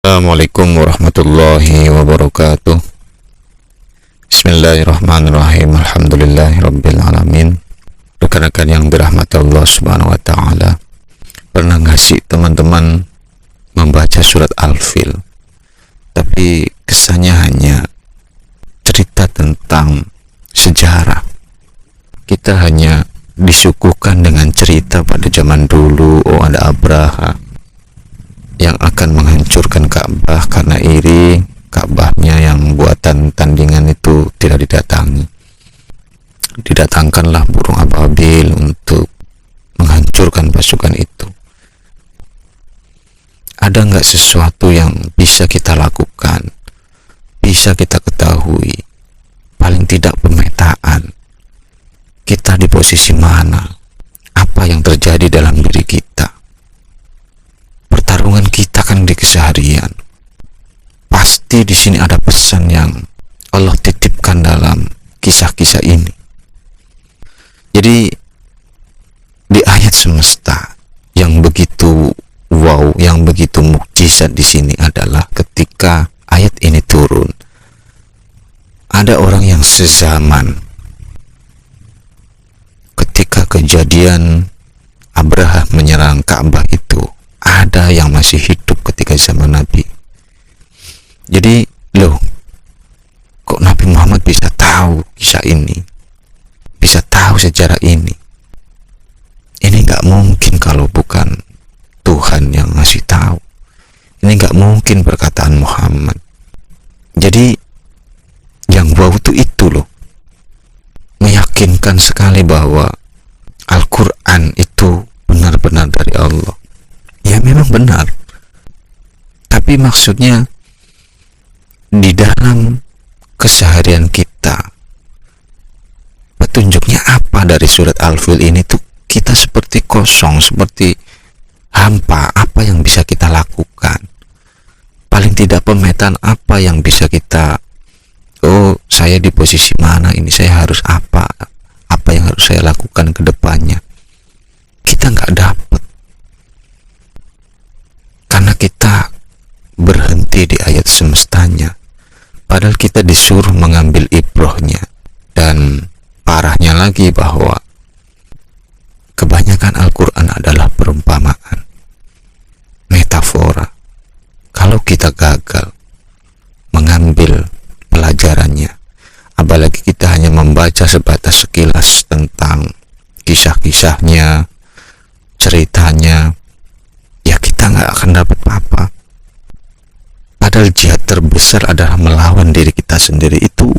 Assalamualaikum warahmatullahi wabarakatuh. Bismillahirrahmanirrahim. Alhamdulillahirabbil alamin. Rekan-rekan yang dirahmati Allah Subhanahu wa taala, pernah nggak sih teman-teman membaca surat Al-Fil, tapi kesannya hanya cerita tentang sejarah? Kita hanya disuguhkan dengan cerita pada zaman dulu, ada Abraha yang akan menghancurkan Ka'bah karena iri Ka'bahnya yang buatan tandingan itu tidak didatangi. Didatangkanlah burung ababil untuk menghancurkan pasukan itu. Ada nggak sesuatu yang bisa kita lakukan, bisa kita ketahui, paling tidak pemetaan kita di posisi mana, apa yang terjadi dalam diri kita? Pertarungan kita kan di keseharian. Pasti di sini ada pesan yang Allah titipkan dalam kisah-kisah ini. Jadi di ayat semesta yang begitu wow, yang begitu mukjizat di sini adalah ketika ayat ini turun, ada orang yang sezaman ketika kejadian Abraha menyerang Ka'bah itu. Ada yang masih hidup ketika zaman Nabi. Jadi loh, kok Nabi Muhammad bisa tahu kisah ini, bisa tahu sejarah ini? Ini nggak mungkin kalau bukan Tuhan yang ngasih tahu. Ini nggak mungkin perkataan Muhammad. Jadi yang wow itu loh, meyakinkan sekali bahwa Al-Quran itu benar-benar dari Allah. Ya memang benar, tapi maksudnya di dalam keseharian kita, petunjuknya apa dari surat Al-Fil ini tuh? Kita seperti kosong, seperti hampa. Apa yang bisa kita lakukan? Paling tidak pemetaan apa yang bisa kita, oh saya di posisi mana ini, saya harus apa yang harus saya lakukan ke depannya. Kita nggak dapat, karena kita berhenti di ayat semestanya, padahal kita disuruh mengambil ibrohnya. Dan parahnya lagi bahwa kebanyakan Al-Quran adalah perumpamaan, metafora. Kalau kita gagal mengambil pelajarannya, apalagi kita hanya membaca sebatas sekilas tentang kisah-kisahnya, ceritanya, ya kita nggak akan dapat apa-apa. Padahal jihad terbesar adalah melawan diri kita sendiri, itu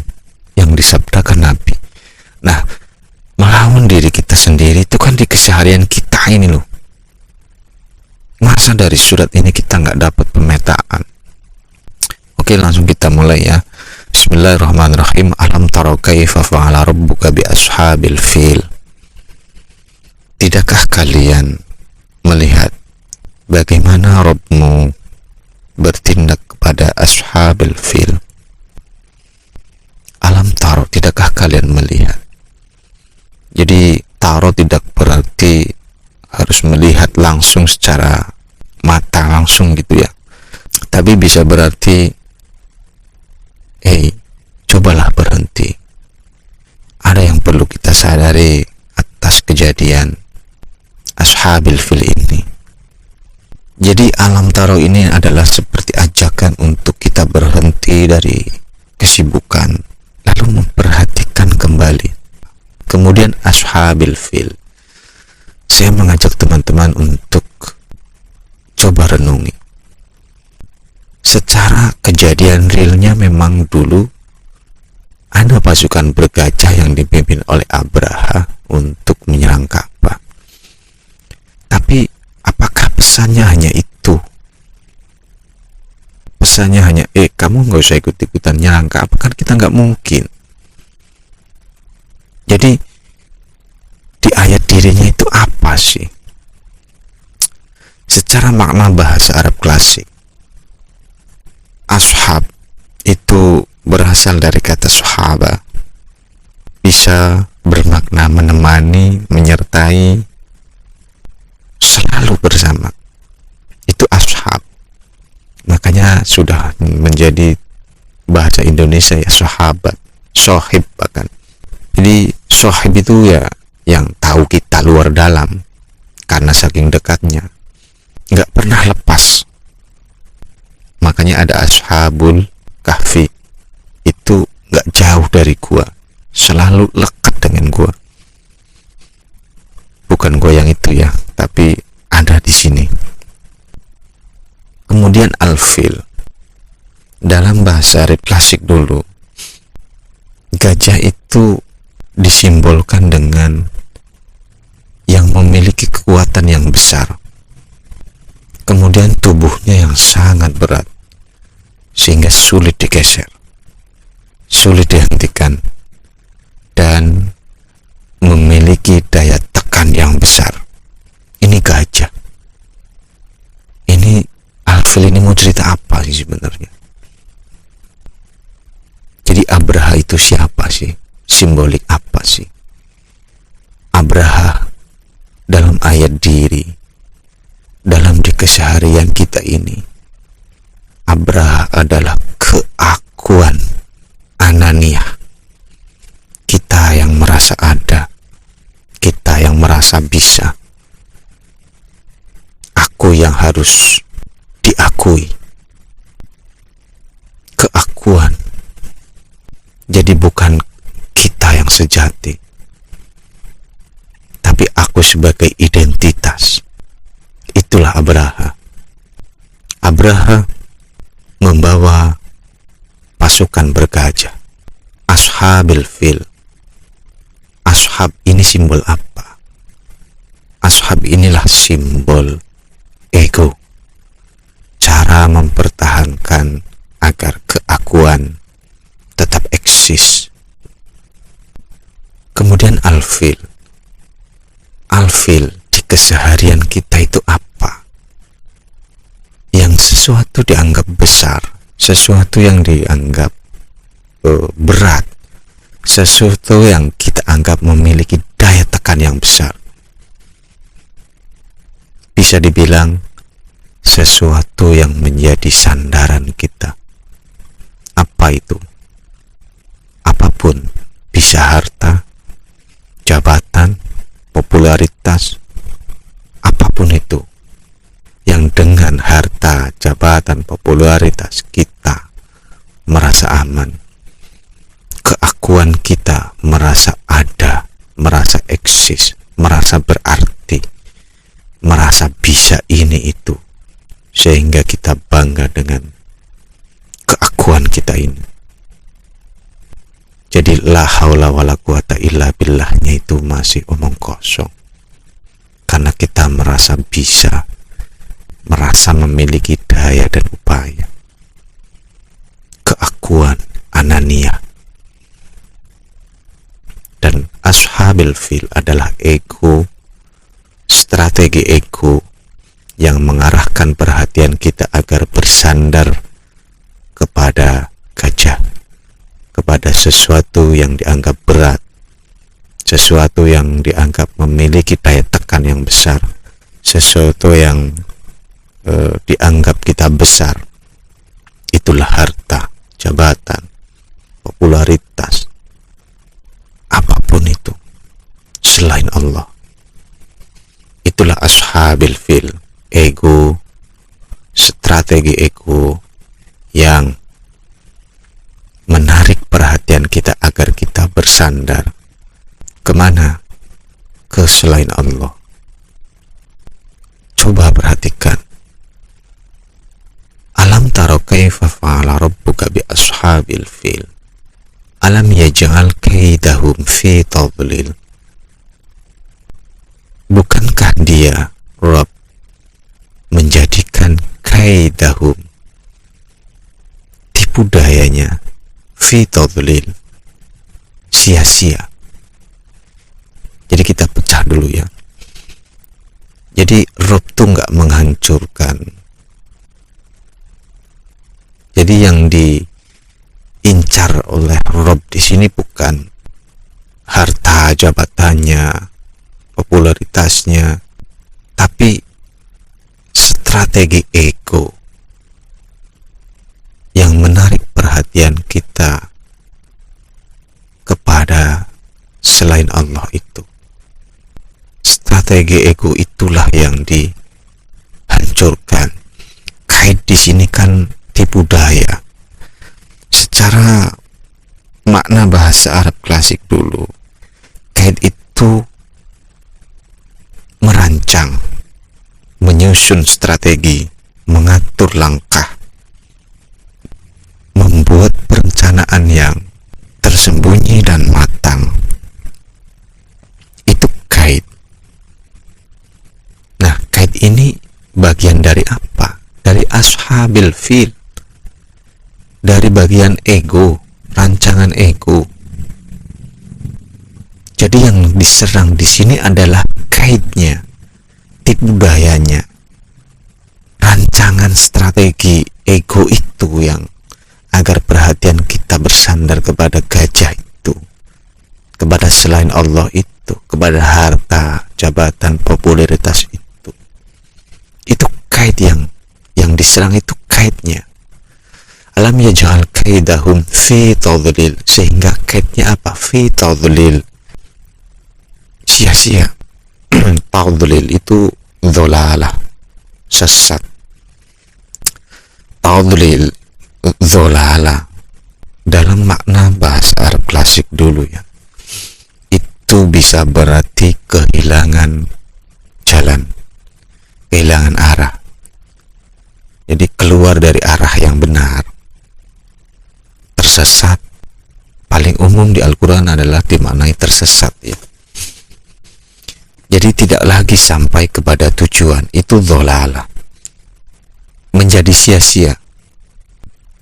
yang disabdakan Nabi. Nah, melawan diri kita sendiri itu kan di keseharian kita ini loh. Masa dari surat ini kita nggak dapat pemetaan? Oke, langsung kita mulai ya. Bismillahirrahmanirrahim. Alam tara kaifa fa'ala rabbuka bi ashabil fil. Tidakkah kalian melihat bagaimana Rabbmu bertindak kepada ashabil fil? Alam taro, tidakkah kalian melihat? Jadi taro tidak berarti harus melihat langsung secara mata langsung gitu ya, tapi bisa berarti cobalah berhenti. Ada yang perlu kita sadari atas kejadian ashabil fil ini. Jadi alam taro ini adalah seperti ajakan untuk kita berhenti dari kesibukan, lalu memperhatikan kembali. Kemudian ashabil fil, saya mengajak teman-teman untuk coba renungi. Secara kejadian realnya memang dulu ada pasukan bergajah yang dipimpin oleh Abraha untuk menyerang Ka'bah. Tapi apakah pesannya hanya itu? Pesannya hanya kamu nggak usah ikut-ikutan nyerang Ka'bah, kan kita nggak mungkin. Jadi di ayat dirinya itu apa sih? Secara makna bahasa Arab klasik, ashab itu berasal dari kata sahaba, bisa bermakna menemani, menyertai, selalu bersama. Itu ashab. Makanya sudah menjadi bahasa Indonesia ya sahabat, sohib bahkan. Jadi sohib itu ya yang tahu kita luar dalam, karena saking dekatnya nggak pernah lepas. Makanya ada ashabul kahfi, itu nggak jauh dari gua, selalu lekat dengan gua. Bukan gua yang itu ya, tapi ada di sini. Kemudian al-fil, dalam bahasa Arab klasik dulu, gajah itu disimbolkan dengan yang memiliki kekuatan yang besar, kemudian tubuhnya yang sangat berat sehingga sulit digeser, sulit dihentikan, dan memiliki daya tekan yang besar. Ini gajah. Ini Alfil ini mau cerita apa sih sebenarnya? Jadi Abraha itu siapa sih? Simbolik apa sih? Abraha dalam ayat diri, dalam di keseharian kita ini, Abraha adalah keakuan ananiah. Kita yang merasa ada, kita yang merasa bisa, aku yang harus diakui. Keakuan. Jadi bukan kita yang sejati, tapi aku sebagai identitas. Itulah Abraha. Abraha membawa pasukan bergajah, ashabil fil. Ashab ini simbol apa? Ashab inilah simbol ego, cara mempertahankan agar keakuan tetap eksis. Kemudian al-fil. Al-fil di keseharian kita itu apa? Yang sesuatu dianggap besar, sesuatu yang dianggap berat, sesuatu yang kita anggap memiliki daya tekan yang besar. Bisa dibilang sesuatu yang menjadi sandaran kita. Apa itu? Apapun, bisa harta, jabatan, popularitas, apapun itu yang dengan harta, jabatan, popularitas kita merasa aman, keakuan kita merasa ada, merasa eksis, merasa berarti, merasa bisa ini itu, sehingga kita bangga dengan keakuan kita ini. Jadi la haula wala quwata illa billahnya itu masih omong kosong, karena kita merasa bisa, merasa memiliki daya dan upaya. Keakuan anania. Dan ashabil fil adalah ego, strategi ego yang mengarahkan perhatian kita agar bersandar kepada gajah, kepada sesuatu yang dianggap berat, sesuatu yang dianggap memiliki daya tekan yang besar, sesuatu yang dianggap kita besar. Itulah harta, jabatan, popularitas, apapun itu selain Allah. Itulah ashabil fil, ego, strategi ego yang menarik perhatian kita agar kita bersandar kemana? Ke selain Allah. Coba perhatikan. Alam taro kaifa fa'ala rabbuka bi ashabil fil. Alam yaj'al kaidahum fi tadlil. Bukankah dia, Rabb, menjadikan kaidahum, tipu dayanya, fi tadlil, sia-sia. Jadi kita pecah dulu ya. Jadi Rabb tuh nggak menghancurkan. Jadi yang diincar oleh Rabb di sini bukan harta jabatannya, popularitasnya, tapi strategi ego perhatian kita kepada selain Allah itu. Strategi ego itulah yang dihancurkan. Kaid di sini kan tipu daya. Secara makna bahasa Arab klasik dulu, kaid itu merancang, menyusun strategi, mengatur langkah, membuat perencanaan yang tersembunyi dan matang. Itu kaid. Nah, kaid ini bagian dari apa? Dari ashabil fil, dari bagian ego, rancangan ego. Jadi yang diserang di sini adalah kaidnya, tipu dayanya, rancangan strategi ego itu yang agar perhatian kita bersandar kepada gajah itu, kepada selain Allah itu, kepada harta, jabatan, popularitas itu. Itu kaid yang diserang, itu kaidnya. Alam yaj'al kaidahum fi tadlil, sehingga kaidnya apa? Fi tadlil, sia-sia. Tadlil itu dhalalah, sesat. Tadlil, dhalala dalam makna bahasa Arab klasik dulu ya, itu bisa berarti kehilangan jalan, kehilangan arah. Jadi keluar dari arah yang benar. Tersesat paling umum di Al-Quran adalah dimaknai tersesat ya. Jadi tidak lagi sampai kepada tujuan, itu dhalala, menjadi sia-sia,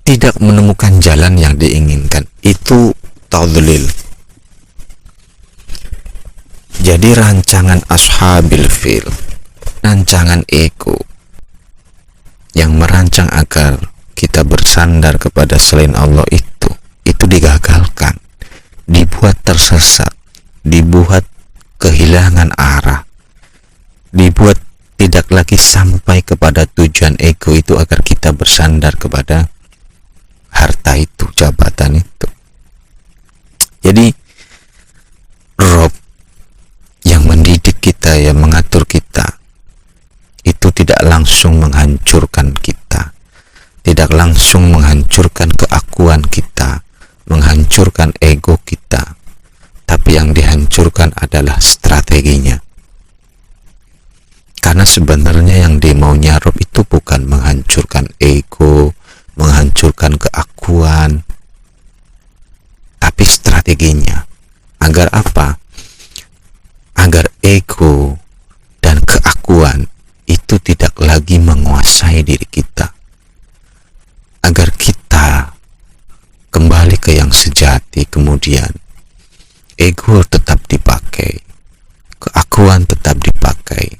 tidak menemukan jalan yang diinginkan, itu tadlil. Jadi rancangan ashabil fil, rancangan ego yang merancang agar kita bersandar kepada selain Allah itu digagalkan, dibuat tersesat, dibuat kehilangan arah, dibuat tidak lagi sampai kepada tujuan ego itu agar kita bersandar kepada harta itu, jabatan itu. Jadi Rob yang mendidik kita, yang mengatur kita, itu tidak langsung menghancurkan kita, tidak langsung menghancurkan keakuan kita, menghancurkan ego kita, tapi yang dihancurkan adalah strateginya. Karena sebenarnya yang dimaunya Rob itu bukan menghancurkan ego, menghancurkan keakuan, tapi strateginya. Agar apa? Agar ego dan keakuan itu tidak lagi menguasai diri kita, agar kita kembali ke yang sejati. Kemudian ego tetap dipakai, keakuan tetap dipakai,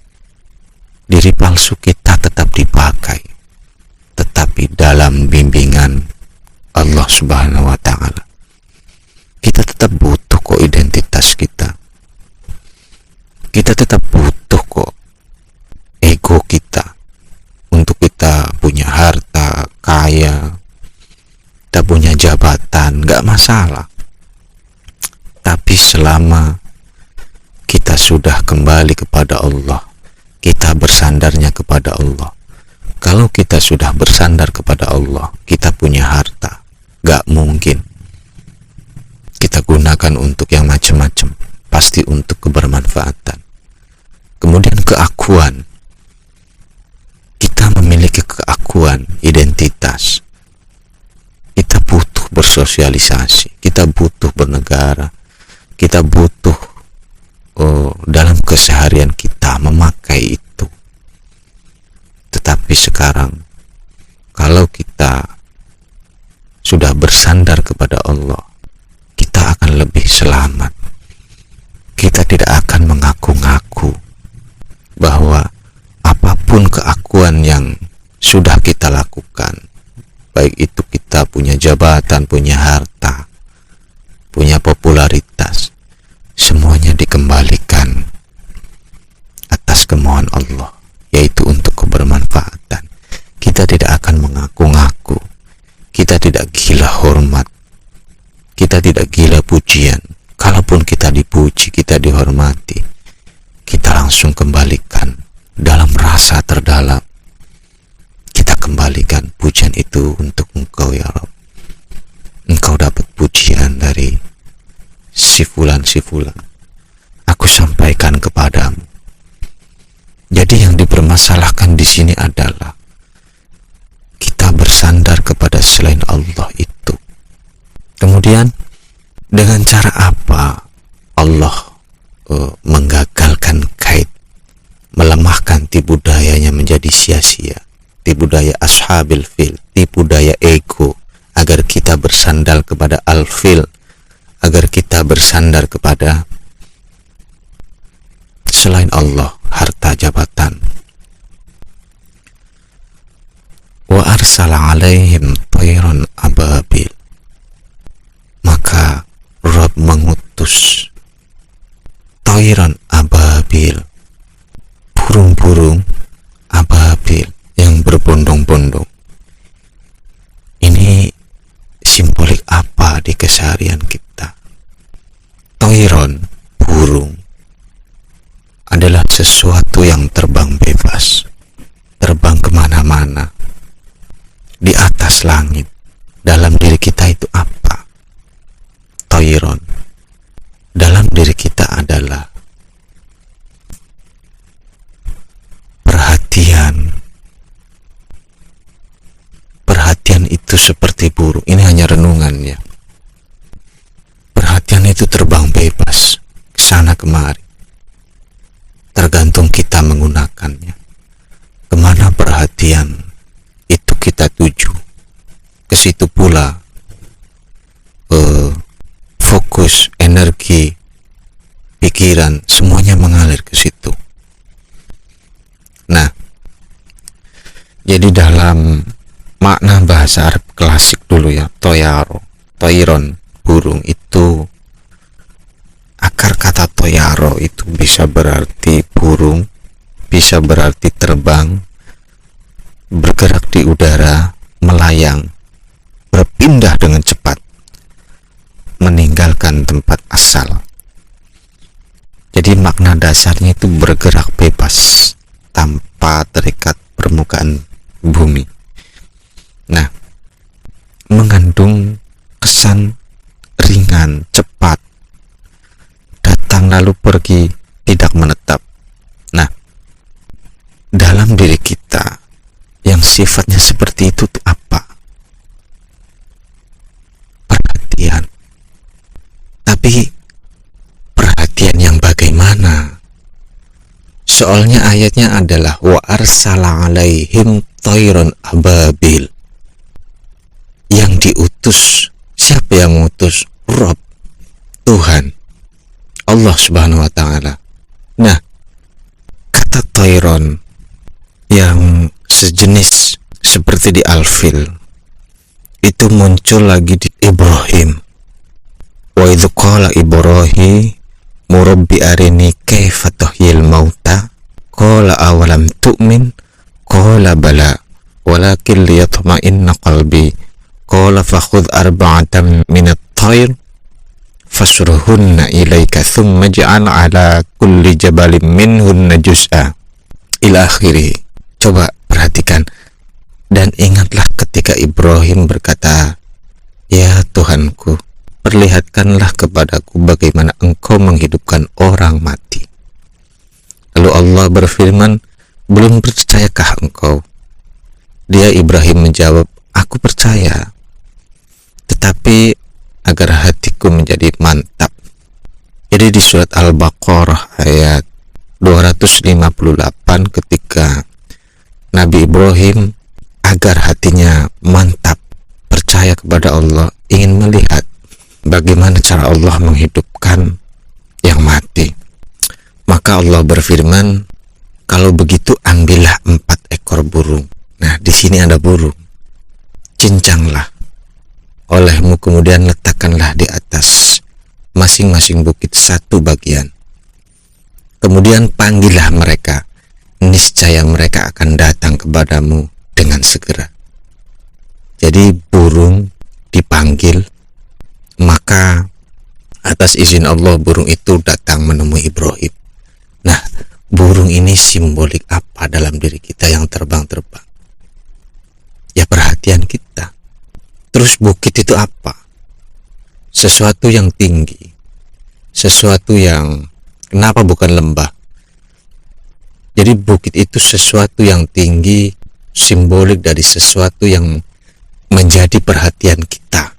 diri palsu kita tetap dipakai, tetapi dalam bimbingan Allah Subhanahu wa Ta'ala. Kita tetap butuh kok identitas kita, kita tetap butuh kok ego kita, untuk kita punya harta, kaya, kita punya jabatan, gak masalah. Tapi selama kita sudah kembali kepada Allah, kita bersandarnya kepada Allah. Kalau kita sudah bersandar kepada Allah, kita punya harta, gak mungkin kita gunakan untuk yang macam-macam, pasti untuk kebermanfaatan. Kemudian keakuan, kita memiliki keakuan, identitas. Kita butuh bersosialisasi, kita butuh bernegara, kita butuh dalam keseharian kita memakai itu. Tetapi sekarang, kalau kita sudah bersandar kepada Allah, kita akan lebih selamat. Kita tidak akan mengaku-ngaku bahwa apapun keakuan yang sudah kita lakukan, baik itu kita punya jabatan, punya harta, punya popularitas, semuanya dikembalikan atas kemauan Allah, yaitu untuk kebermanfaatan. Kita tidak akan mengaku-ngaku, kita tidak gila hormat, kita dihormati, kita langsung kembalikan dalam rasa terdalam. Kita kembalikan pujian itu untuk Engkau ya Rabb. Engkau dapat pujian dari si fulan. Aku sampaikan kepadamu. Jadi yang dipermasalahkan di sini adalah kita bersandar kepada selain Allah itu. Kemudian dengan cara apa Allah menggagalkan kait, melemahkan tipu dayanya menjadi sia-sia, tipu daya ashabil fil, tipu daya ego, agar kita bersandar kepada al-fil, agar kita bersandar kepada selain Allah, harta jabatan. Wa arsala alaihim tayran ababil, maka Rabb mengutus tayran ababil, burung-burung ababil yang berbondong-bondong. Ini simbolik apa di keseharian kita? Tayran, burung, adalah sesuatu yang terbang bebas, terbang kemana-mana, di atas langit. Dalam diri kita itu apa? Tayran. Dalam diri kita adalah perhatian. Perhatian itu seperti burung. Ini hanya renungannya. Perhatian itu terbang bebas, sana kemari. Tergantung kita menggunakannya. Kemana perhatian itu kita tuju, ke situ pula fokus, energi, pikiran, semuanya mengalir ke situ. Nah, jadi dalam makna bahasa Arab klasik dulu ya, toyron, burung itu, akar kata toyaro itu bisa berarti burung, bisa berarti terbang, bergerak di udara, melayang, berpindah dengan cepat, meninggalkan tempat asal. Jadi makna dasarnya itu bergerak bebas tanpa terikat permukaan bumi. Nah, mengandung kesan ringan, cepat, datang lalu pergi, tidak menetap. Nah, dalam diri kita yang sifatnya seperti itu tuh apa? Perhatian. Tapi perhatian yang bagaimana? Soalnya ayatnya adalah wa arsala alaihim tayran ababil. Yang diutus, siapa yang mengutus? Rabb, Tuhan, Allah Subhanahu wa Ta'ala. Nah, kata tayran yang sejenis seperti di Al-Fil itu muncul lagi di Ibrahim. Wa idh qala Ibrahim murabbi arini kaifa tuhyil mauta qala awalam tu'min qala bala walakin liyatma'inna qalbi qala fakhudh arba'atan minat tayr fasruhunna ilaika thumma ja'al ala kulli jabalin minhunna juz'a ila akhirih. Coba perhatikan dan ingatlah ketika Ibrahim berkata, ya Tuhanku, perlihatkanlah kepadaku bagaimana engkau menghidupkan orang mati. Lalu Allah berfirman, belum percayakah engkau? Dia Ibrahim menjawab, aku percaya, tetapi agar hatiku menjadi mantap. Jadi di surat Al-Baqarah ayat 258 ketika Nabi Ibrahim agar hatinya mantap, percaya kepada Allah, ingin melihat bagaimana cara Allah menghidupkan yang mati. Maka Allah berfirman, kalau begitu ambillah 4 ekor burung. Nah, di sini ada burung. Cincanglah olehmu, kemudian letakkanlah di atas masing-masing bukit satu bagian. Kemudian panggillah mereka, niscaya mereka akan datang kepadamu dengan segera. Jadi burung dipanggil, maka Atas izin Allah burung itu datang menemui Ibrahim. Nah, burung ini simbolik apa dalam diri kita yang terbang-terbang? Ya, perhatian kita. Terus bukit itu apa? Sesuatu yang tinggi, sesuatu yang kenapa bukan lembah? Jadi bukit itu sesuatu yang tinggi, simbolik dari sesuatu yang menjadi perhatian kita.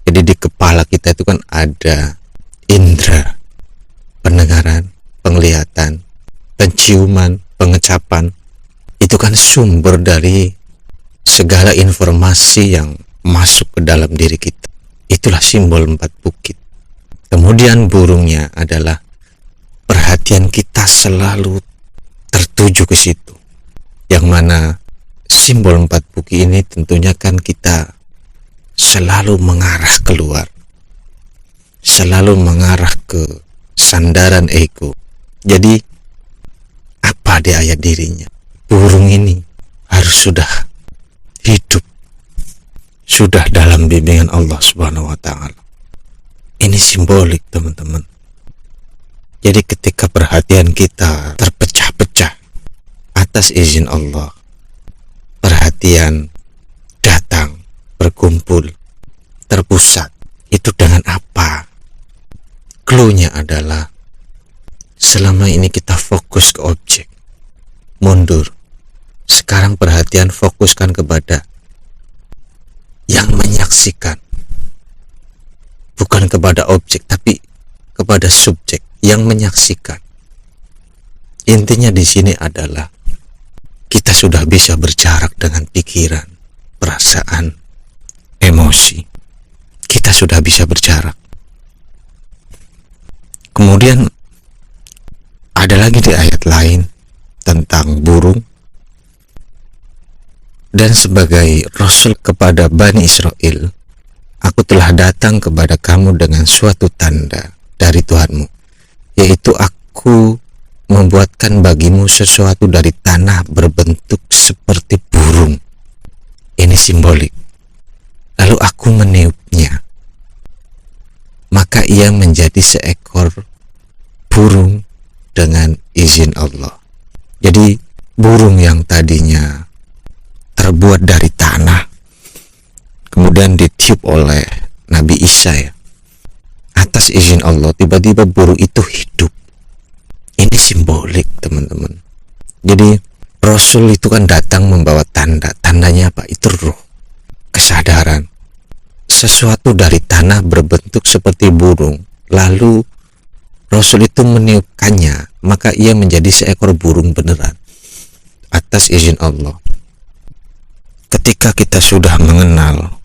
Jadi di kepala kita itu kan ada indera, pendengaran, penglihatan, penciuman, pengecapan. Itu kan sumber dari segala informasi yang masuk ke dalam diri kita. Itulah simbol 4 bukit. Kemudian burungnya adalah perhatian kita selalu tertuju ke situ. Yang mana simbol 4 bukit ini tentunya kan kita selalu mengarah keluar, selalu mengarah ke sandaran ego. Jadi apa daya dirinya? Burung ini harus sudah hidup, sudah dalam bimbingan Allah Subhanahu wa Ta'ala. Ini simbolik, teman-teman. Jadi ketika perhatian kita terpecah-pecah atas izin Allah, perhatian datang, berkumpul, terpusat. Itu dengan apa? Cluenya adalah selama ini kita fokus ke objek, mundur. Sekarang perhatian fokuskan kepada yang menyaksikan, bukan kepada objek, tapi kepada subjek yang menyaksikan. Intinya di sini adalah kita sudah bisa berjarak dengan pikiran, perasaan, emosi. Kita sudah bisa berjarak. Kemudian ada lagi di ayat lain tentang burung. Dan sebagai Rasul kepada Bani Israel, aku telah datang kepada kamu dengan suatu tanda dari Tuhanmu, yaitu aku membuatkan bagimu sesuatu dari tanah berbentuk seperti burung. Ini simbolik. Lalu aku meniupnya, maka ia menjadi seekor burung dengan izin Allah. Jadi burung yang tadinya terbuat dari tanah, kemudian ditiup oleh Nabi Isa ya, atas izin Allah tiba-tiba burung itu hidup. Ini simbolik, teman-teman. Jadi Rasul itu kan datang membawa tanda. Tandanya apa? Itu ruh, kesadaran. Sesuatu dari tanah berbentuk seperti burung, lalu Rasul itu meniupkannya, maka ia menjadi seekor burung beneran atas izin Allah. Ketika kita sudah mengenal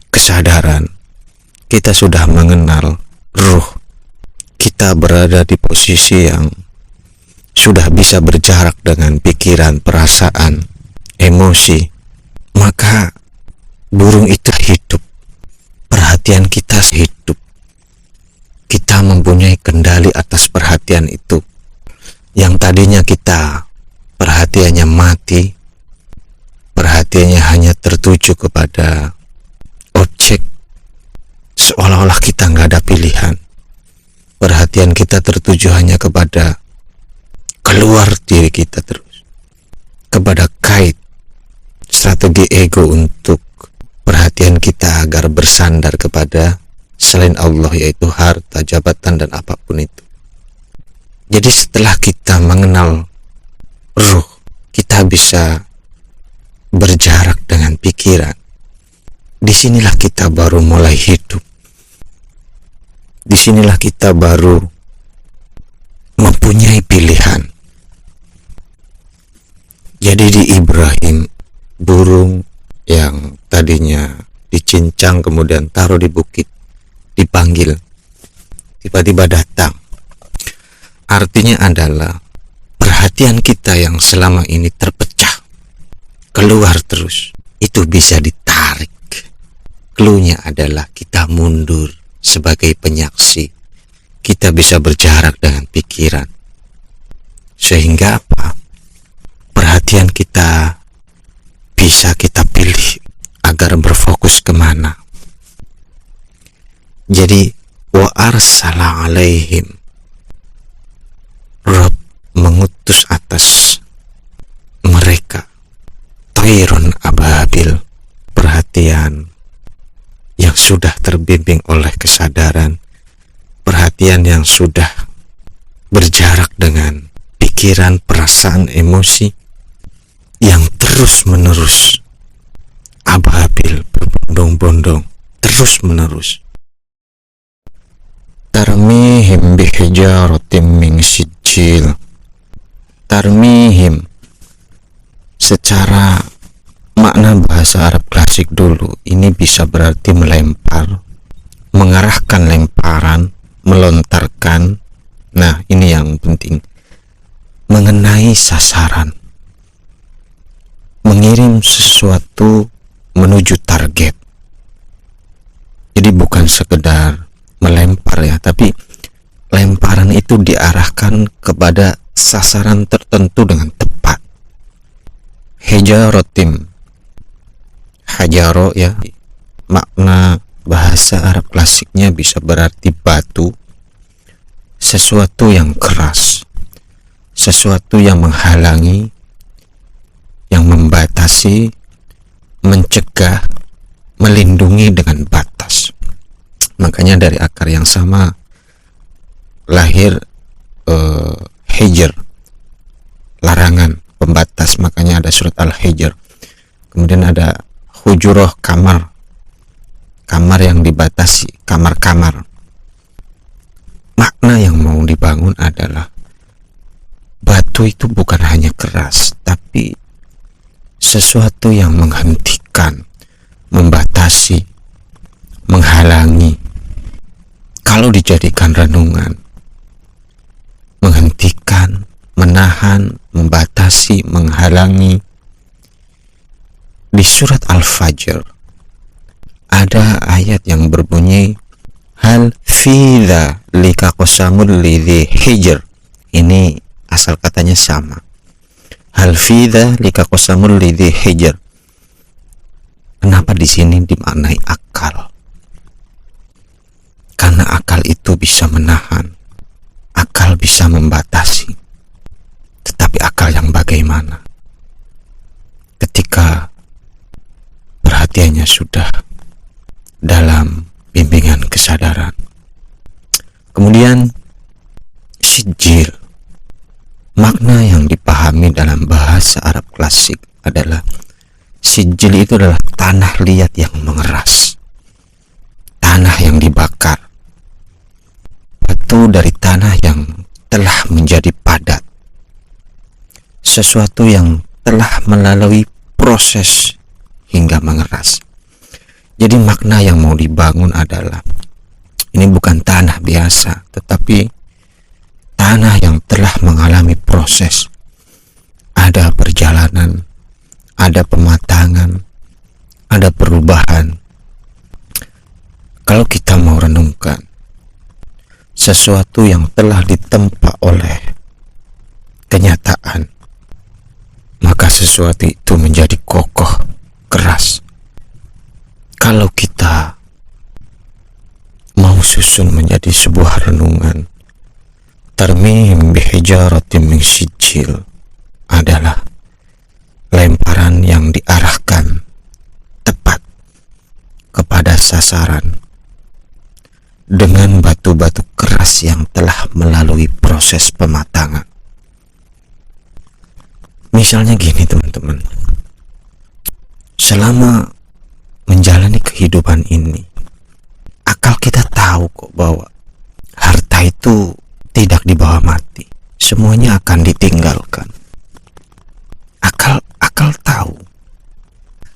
kesadaran, kita sudah mengenal ruh, kita berada di posisi yang sudah bisa berjarak dengan pikiran, perasaan, emosi, maka burung itu hidup. Perhatian kita hidup. Kita mempunyai kendali atas perhatian itu. Yang tadinya kita perhatiannya mati, perhatiannya hanya tertuju kepada objek, seolah-olah kita nggak ada pilihan. Perhatian kita tertuju hanya kepada keluar diri kita terus, kepada kait strategi ego untuk perhatian kita agar bersandar kepada selain Allah, yaitu harta, jabatan, dan apapun itu. Jadi setelah kita mengenal ruh, kita bisa berjarak dengan pikiran. Disinilah kita baru mulai hidup. Disinilah kita baru mempunyai pilihan. Jadi di Ibrahim, burung yang tadinya dicincang kemudian taruh di bukit, dipanggil, tiba-tiba datang. Artinya adalah perhatian kita yang selama ini terpecah, keluar terus, itu bisa ditarik. Cluenya adalah kita mundur sebagai penyaksi. Kita bisa berjarak dengan pikiran. Sehingga apa? Perhatian kita bisa kita pilih agar berfokus kemana. Jadi wa arsala alaihim, Rob mengutus atas mereka tayron ababil. Perhatian yang sudah terbimbing oleh kesadaran, perhatian yang sudah berjarak dengan pikiran, perasaan, emosi, yang terus menerus ababil, berbondong-bondong, terus menerus. Tarmihim bihijaratim min sijil. Tarmihim secara makna bahasa Arab klasik dulu ini bisa berarti melempar, mengarahkan lemparan, melontarkan. Nah, ini yang penting, mengenai sasaran, mengirim sesuatu menuju target. Jadi bukan sekedar melempar ya, tapi lemparan itu diarahkan kepada sasaran tertentu dengan tepat. Hijaratim, hajaro ya, makna bahasa Arab klasiknya bisa berarti batu, sesuatu yang keras, sesuatu yang menghalangi, yang membatasi, mencegah, melindungi dengan batas. Makanya dari akar yang sama lahir hijr, larangan, pembatas. Makanya ada surat Al-Hijr. Kemudian ada hujuroh, kamar, kamar yang dibatasi, kamar-kamar. Makna yang mau dibangun adalah batu itu bukan hanya keras, tapi sesuatu yang menghentikan, membatasi, menghalangi. Kalau dijadikan renungan, menghentikan, menahan, membatasi, menghalangi. Di surat Al-Fajr ada ayat yang berbunyi hal fi dzalika qasamul lidzi hijr. Ini asal katanya sama. Hal fi dzalika qasamul lidzi hijr. Kenapa di sini dimaknai akal? Karena akal itu bisa menahan, akal bisa membatasi. Tetapi akal yang bagaimana? Ketika perhatiannya sudah dalam bimbingan kesadaran. Kemudian sijil, makna yang dipahami dalam bahasa Arab klasik adalah sijil itu adalah tanah liat yang mengeras, tanah yang dibakar, batu dari tanah yang telah menjadi padat, sesuatu yang telah melalui proses hingga mengeras. Jadi makna yang mau dibangun adalah ini bukan tanah biasa, tetapi tanah yang telah mengalami proses. Ada perjalanan, ada pematangan, ada perubahan. Kalau kita mau renungkan sesuatu yang telah ditempa oleh kenyataan, maka sesuatu itu menjadi kokoh, keras. Kalau kita mau susun menjadi sebuah renungan, tarmihim bihijaratim min sijil adalah lemparan yang diarahkan tepat kepada sasaran dengan batu-batu keras yang telah melalui proses pematangan. Misalnya gini teman-teman, selama menjalani kehidupan ini, akal kita tahu kok bahwa harta itu tidak dibawa mati, semuanya akan ditinggalkan. Akal tahu.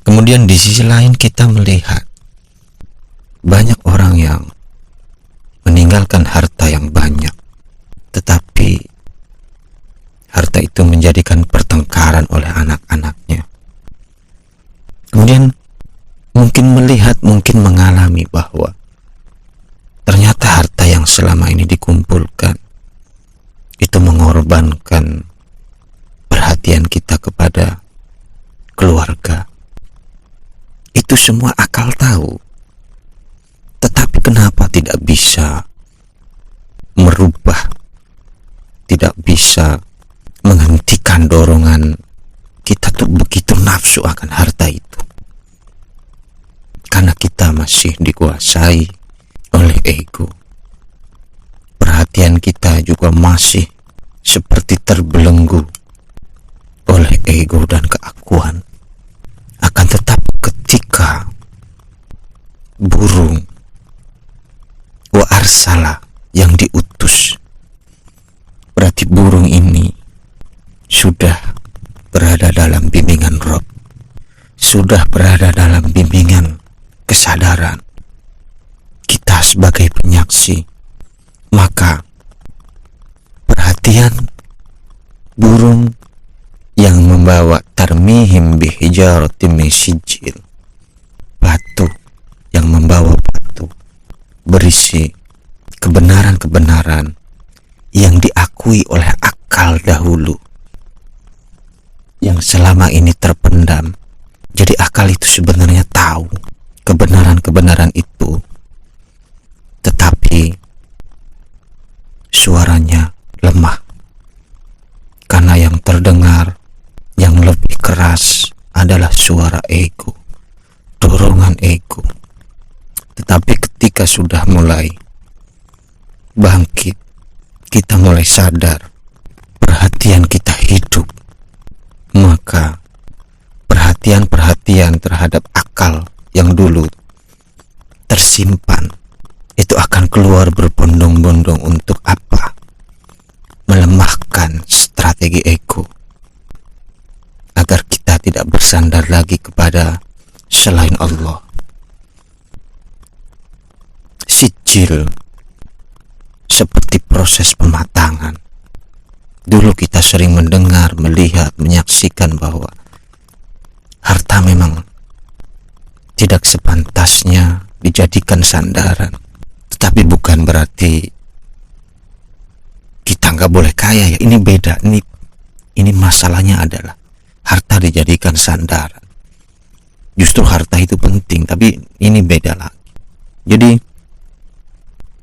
Kemudian di sisi lain kita melihat banyak orang yang meninggalkan harta yang banyak, tetapi harta itu menjadikan pertengkaran oleh anak-anaknya. Kemudian mungkin melihat, mungkin mengalami bahwa ternyata harta yang selama ini dikumpulkan itu mengorbankan perhatian kita kepada keluarga. Itu semua akal tahu. Tetapi kenapa tidak bisa merubah, tidak bisa menghentikan dorongan kita tuh begitu nafsu akan harta itu? Karena kita masih dikuasai oleh ego. Perhatian kita juga masih seperti terbelenggu oleh ego dan keakuan. Akan tetapi ketika burung wa arsala yang diutus, berarti burung ini sudah berada dalam bimbingan Rob, sudah berada dalam bimbingan kesadaran kita sebagai penyaksi. Maka perhatian burung yang membawa tarmihim bihijaratin min sijil, batu yang membawa batu berisi kebenaran-kebenaran yang diakui oleh akal dahulu, yang selama ini terpendam. Jadi akal itu sebenarnya tahu kebenaran-kebenaran itu, tetapi suaranya lemah karena yang terdengar yang lebih keras adalah suara ego, dorongan ego. Tetapi ketika sudah mulai bangkit, kita mulai sadar, perhatian kita hidup, maka perhatian terhadap akal yang dulu tersimpan itu akan keluar berbondong-bondong. Untuk apa? Melemahkan strategi ego agar kita tidak bersandar lagi kepada selain Allah. Sijil seperti proses pematangan. Dulu kita sering mendengar, melihat, menyaksikan bahwa harta memang tidak sepantasnya dijadikan sandaran. Tetapi bukan berarti kita nggak boleh kaya ya. Ini beda. Ini masalahnya adalah harta dijadikan sandaran. Justru harta itu penting, tapi ini beda lagi. Jadi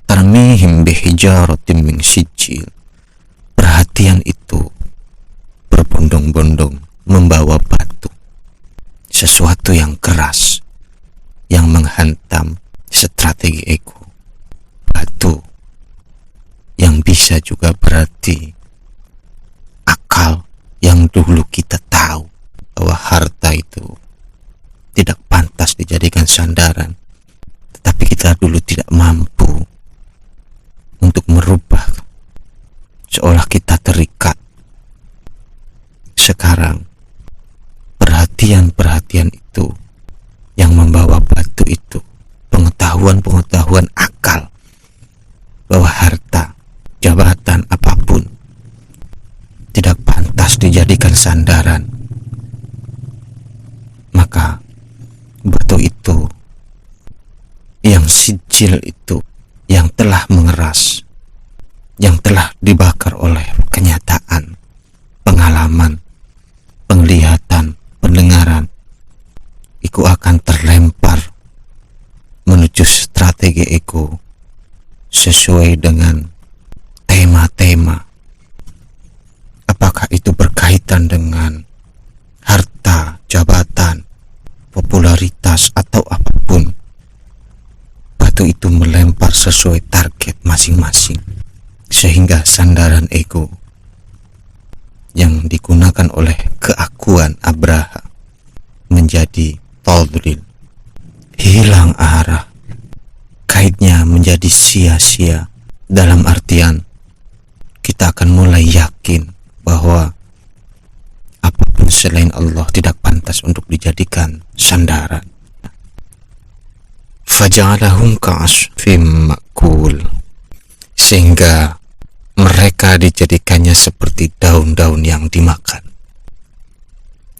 tarmihim bihijaratin min sijil, perhatian itu berbondong-bondong membawa batu, sesuatu yang keras yang menghantam strategi ego. Batu yang bisa juga berarti akal yang dulu kita tahu bahwa harta itu tidak pantas dijadikan sandaran, tetapi kita dulu tidak mampu untuk merubah, seolah kita terikat. Sekarang perhatian itu yang membawa batu itu, pengetahuan akal bahwa harta, jabatan apapun tidak pantas dijadikan sandaran. Maka batu itu, yang sijil itu, yang telah mengeras, yang telah dibakar oleh kenyataan, pengalaman, penglihatan, pendengaran, itu akan terlempar menuju strategi ego sesuai dengan tema-tema. Apakah itu berkaitan dengan harta, jabatan, popularitas, atau apapun, batu itu melempar sesuai target masing-masing, sehingga sandaran ego yang digunakan oleh keakuan Abraha menjadi tadlil, hilang arah, kaitnya menjadi sia-sia. Dalam artian kita akan mulai yakin bahwa apapun selain Allah tidak pantas untuk dijadikan sandaran. Faja'alahum ka'asfim ma'kul, sehingga mereka dijadikannya seperti daun-daun yang dimakan.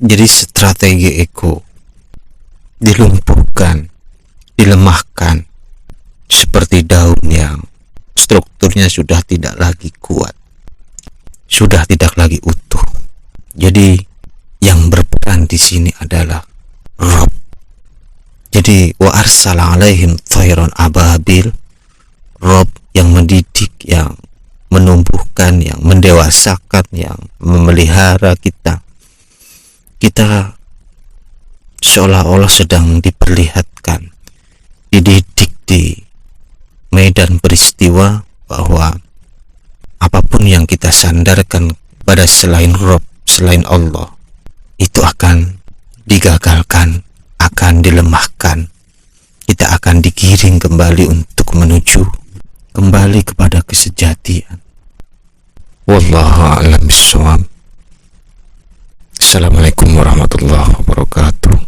Jadi strategi ego dilumpuhkan, dilemahkan, seperti daun yang strukturnya sudah tidak lagi kuat, sudah tidak lagi utuh. Jadi yang berperan di sini adalah Rob, Jadi wa arsala alaihim thayran ababil, Rob yang mendidik, yang menumbuhkan, yang mendewasakan, yang memelihara kita. Kita seolah-olah sedang diperlihatkan, dididik di medan peristiwa bahwa apapun yang kita sandarkan pada selain Rob, selain Allah, itu akan digagalkan, akan dilemahkan. Kita akan digiring kembali untuk menuju kembali kepada kesejatian. Wallahu a'lam bishawab. Assalamualaikum warahmatullahi wabarakatuh.